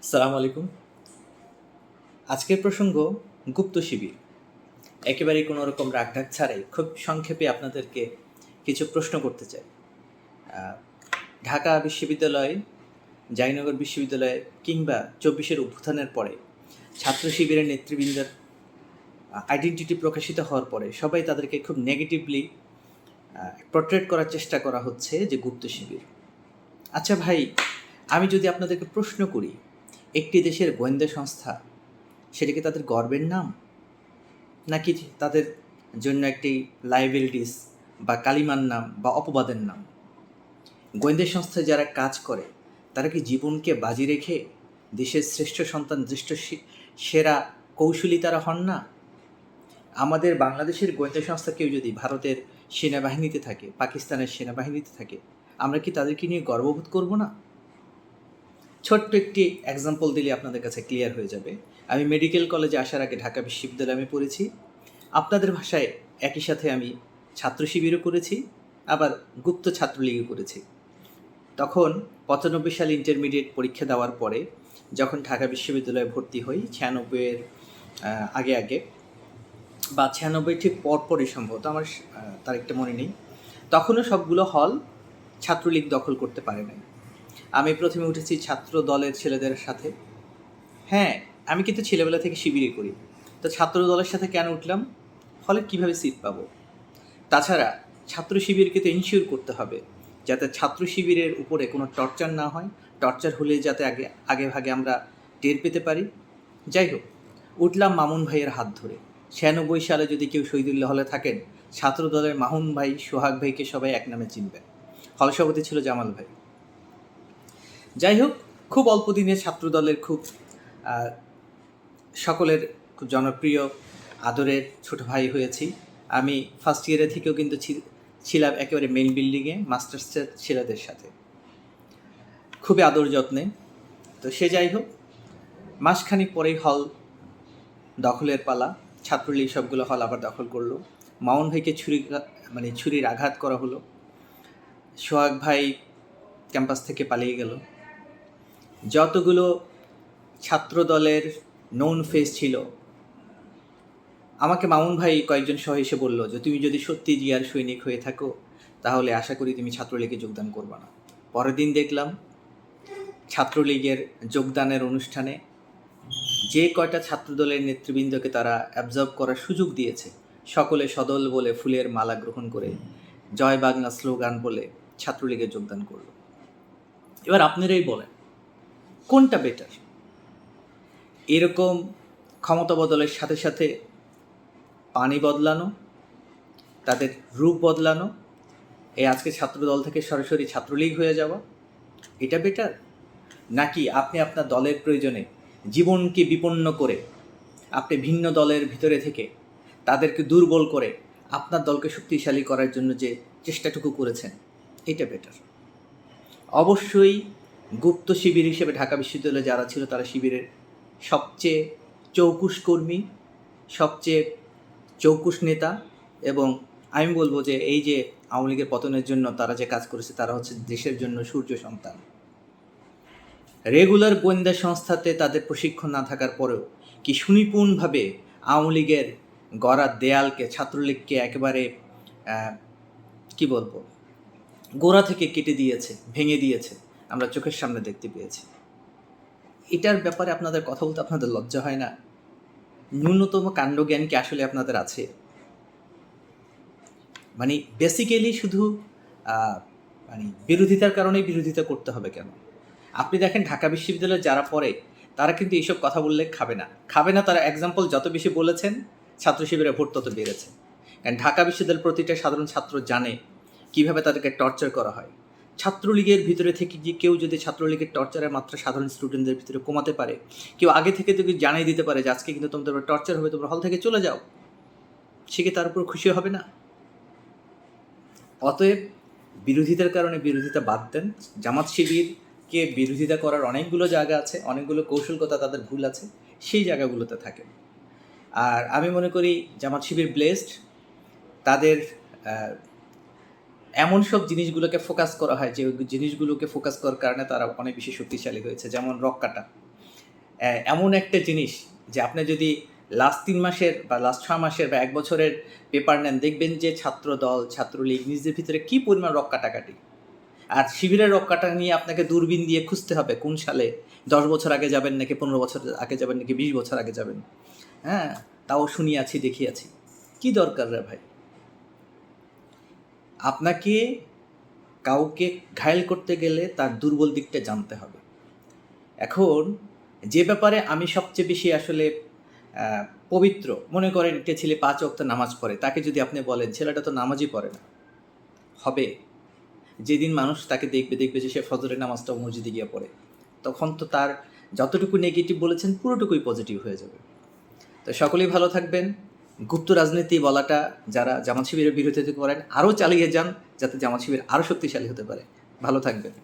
আসসালামু আলাইকুম। আজকের প্রসঙ্গ গুপ্ত শিবির। একেবারেই কোনো রকম রাগঢাক ছাড়াই খুব সংক্ষেপে আপনাদেরকে কিছু প্রশ্ন করতে চাই। আ ঢাকা বিশ্ববিদ্যালয়, জাহাঙ্গীরনগর বিশ্ববিদ্যালয় কিংবা ২৪-এর অভ্যুত্থানের পরে ছাত্র শিবিরের নেতৃবৃন্দের আইডেন্টিটি প্রকাশিত হওয়ার পরে সবাই তাদেরকে খুব নেগেটিভলি পোর্ট্রেট করার চেষ্টা করা হচ্ছে যে গুপ্ত শিবির। আচ্ছা ভাই, আমি যদি আপনাদেরকে প্রশ্ন করি, একটি দেশের গোয়েন্দা সংস্থা সেটা কি তাদের গর্বের নাম? নাকি তাদের জন্য একটি লায়াবিলিটিস বা কালিমার নাম বা অপবাদের নাম? গোয়েন্দা সংস্থায় যারা কাজ করে তারা কি জীবনকে বাজি রেখে দেশের শ্রেষ্ঠ সন্তান, শ্রেষ্ঠ সেরা কৌশলী তারা হন না? আমাদের বাংলাদেশের গোয়েন্দা সংস্থা কেউ যদি ভারতের সেনাবাহিনীতে থাকে, পাকিস্তানের সেনাবাহিনীতে থাকে, আমরা কি তাদেরকে নিয়ে গর্ববোধ করব না? ছোট্ট একটি এক্সাম্পল দিলে আপনাদের কাছে ক্লিয়ার হয়ে যাবে। আমি মেডিকেল কলেজে আসার আগে ঢাকা বিশ্ববিদ্যালয়ে আমি পড়েছি। আপনাদের ভাষায় একই সাথে আমি ছাত্র শিবিরও করেছি, আবার গুপ্ত ছাত্রলীগও করেছি। তখন ৯৫ সালে ইন্টারমিডিয়েট পরীক্ষা দেওয়ার পরে যখন ঢাকা বিশ্ববিদ্যালয়ে ভর্তি হই ৯৬-এর আগে বা ৯৬ ঠিক পরপরই সম্ভবত, আমার তারিখটা মনে নেই। তখনও সবগুলো হল ছাত্রলীগ দখল করতে পারে নাই। আমি প্রথমে উঠেছি ছাত্র দলের ছেলেদের সাথে। হ্যাঁ, আমি কিন্তু ছেলেবেলা থেকে শিবিরে করি। তো ছাত্র দলের সাথে কেন উঠলাম? ফলে কিভাবে সিট পাবো? তাছাড়া ছাত্র শিবিরকে তো ইনশিওর করতে হবে যাতে ছাত্র শিবিরের উপরে কোনো টর্চার না হয়, টর্চার হলে যাতে আগে ভাগে আমরা টের পেতে পারি। যাই হোক, উঠলাম মামুন ভাইয়ের হাত ধরে। ৯৬ সালে যদি কেউ শহীদুল্লাহ হলে থাকেন, ছাত্র দলের মামুন ভাই, সোহাগ ভাইকে সবাই এক নামে চিনবেন। হল সভাপতি ছিল জামাল ভাই। যাই হোক, খুব অল্প দিনে ছাত্র দলের খুব সকলের খুব জনপ্রিয় আদরের ছোট ভাই হয়েছি। আমি ফার্স্ট ইয়ারে থেকেও কিন্তু ছিলাম একেবারে মেইন বিল্ডিংয়ে মাস্টার্সের ছেলেদের সাথে, খুবই আদর যত্নে। তো সে যাই হোক, মাসখানিক পরেই হল দখলের পালা। ছাত্রলীগ সবগুলো হল আবার দখল করলো। মামুন ভাইকে ছুরির আঘাত করা হলো। সোহাগ ভাই ক্যাম্পাস থেকে পালিয়ে গেল। যতগুলো ছাত্র দলের নোন ফেস ছিল, আমাকে মামুন ভাই কয়েকজন সহ এসে বলল যে তুমি যদি সত্যি জিয়ার সৈনিক হয়ে থাকো তাহলে আশা করি তুমি ছাত্রলীগে যোগদান করবে না। পরের দিন দেখলাম ছাত্রলীগের যোগদানের অনুষ্ঠানে যে কয়টা ছাত্রদলের নেতৃবৃন্দকে তারা অ্যাবজর্ব করার সুযোগ দিয়েছে, সকলে সদল বলে ফুলের মালা গ্রহণ করে জয় বাংলা স্লোগান বলে ছাত্রলীগে যোগদান করলো। এবার আপনারাই বলেন কোনটা বেটার? এরকম ক্ষমতা বদলের সাথে সাথে পানি বদলানো, তাদের রূপ বদলানো, এই আজকে ছাত্রদল থেকে সরাসরি ছাত্রলীগ হয়ে যাওয়া, এটা বেটার? নাকি আপনি আপনার দলের প্রয়োজনে জীবনকে বিপন্ন করে আপনি ভিন্ন দলের ভিতরে থেকে তাদেরকে দুর্বল করে আপনার দলকে শক্তিশালী করার জন্য যে চেষ্টাটুকু করেছেন, এটা বেটার? অবশ্যই গুপ্ত শিবির হিসেবে ঢাকা বিশ্ববিদ্যালয়ে যারা ছিল তারা শিবিরের সবচেয়ে চৌকুশ কর্মী, সবচেয়ে চৌকুশ নেতা, এবং আমি বলবো যে এই যে আওয়ামী লীগের পতনের জন্য তারা যে কাজ করেছে তারা হচ্ছে দেশের জন্য সূর্য সন্তান। রেগুলার গোয়েন্দা সংস্থাতে তাদের প্রশিক্ষণ না থাকার পরেও কি সুনিপুণভাবে আওয়ামী লীগের গড়া দেয়ালকে, ছাত্রলীগকে একেবারে কি বলবো, গোড়া থেকে কেটে দিয়েছে, ভেঙে দিয়েছে, আমরা চোখের সামনে দেখতে পেয়েছি। এটার ব্যাপারে আপনাদের কথা বলতে আপনাদের লজ্জা হয় না? ন্যূনতম কাণ্ডজ্ঞান কি আসলে আপনাদের আছে? মানে বেসিক্যালি শুধু মানে বিরোধিতার কারণেই বিরোধিতা করতে হবে কেন? আপনি দেখেন ঢাকা বিশ্ববিদ্যালয়ে যারা পড়ে তারা কিন্তু এইসব কথা বললে খাবে না। তারা এক্সাম্পল যত বেশি বলেছেন ছাত্র শিবিরের ভোট তত বেড়েছে। কারণ ঢাকা বিশ্ববিদ্যালয়ের প্রতিটা সাধারণ ছাত্র জানে কীভাবে তাদেরকে টর্চার করা হয়। ছাত্রলীগের ভিতরে থেকে যে কেউ যদি ছাত্রলীগের টর্চারের মাত্রা সাধারণ স্টুডেন্টদের ভিতরে কমাতে পারে, কেউ আগে থেকে তোকে জানিয়ে দিতে পারে যে আজকে কিন্তু তোমাদের টর্চার হবে, তোমরা হল থেকে চলে যাও, সে কি তার উপর খুশি হবে না? অতএব বিরোধিতার কারণে বিরোধিতা বাদ দেন। জামাত শিবিরকে বিরোধিতা করার অনেকগুলো জায়গা আছে, অনেকগুলো কৌশলগত তাদের ভুল আছে, সেই জায়গাগুলোতে থাকেন। আর আমি মনে করি জামাত শিবির ব্লেসড, তাদের এমন সব জিনিসগুলোকে ফোকাস করা হয় যে জিনিসগুলোকে ফোকাস করার কারণে তারা অনেক বেশি শক্তিশালী হয়েছে। যেমন রক কাটা, এমন একটা জিনিস যে আপনি যদি লাস্ট 3 মাসের বা লাস্ট 6 মাসের বা 1 বছরের পেপার নেন, দেখবেন যে ছাত্রদল, ছাত্রলীগ নিজেদের ভিতরে কী পরিমাণ রক কাটাকাটি। আর শিবিরের রক কাটা নিয়ে আপনাকে দূরবীন দিয়ে খুঁজতে হবে কোন সালে 10 বছর আগে যাবেন নাকি 15 বছর আগে যাবেন নাকি 20 বছর আগে যাবেন। হ্যাঁ, তাও শুনিয়াছি দেখিয়াছি। কি দরকার রে ভাই? আপনাকে কাউকে ঘায়েল করতে গেলে তার দুর্বল দিকটা জানতে হবে। এখন যে ব্যাপারে আমি সবচেয়ে বেশি আসলে পবিত্র মনে করেন, একটা ছেলে 5 ওয়াক্ত নামাজ পড়ে, তাকে যদি আপনি বলেন ছেলেটা তো নামাজই পড়ে না, হবে? যেদিন মানুষ তাকে দেখবে যে সে ফজরের নামাজটাও মসজিদে গিয়ে পড়ে, তখন তো তার যতটুকু নেগেটিভ বলেছেন পুরোটুকুই পজিটিভ হয়ে যাবে। তো সকলেই ভালো থাকবেন। গুপ্ত রাজনীতি বলাটা যারা জামাত শিবিরের বিরোধিতা করেন আরও চালিয়ে যান, যাতে জামাত শিবির আরও শক্তিশালী হতে পারে। ভালো থাকবেন।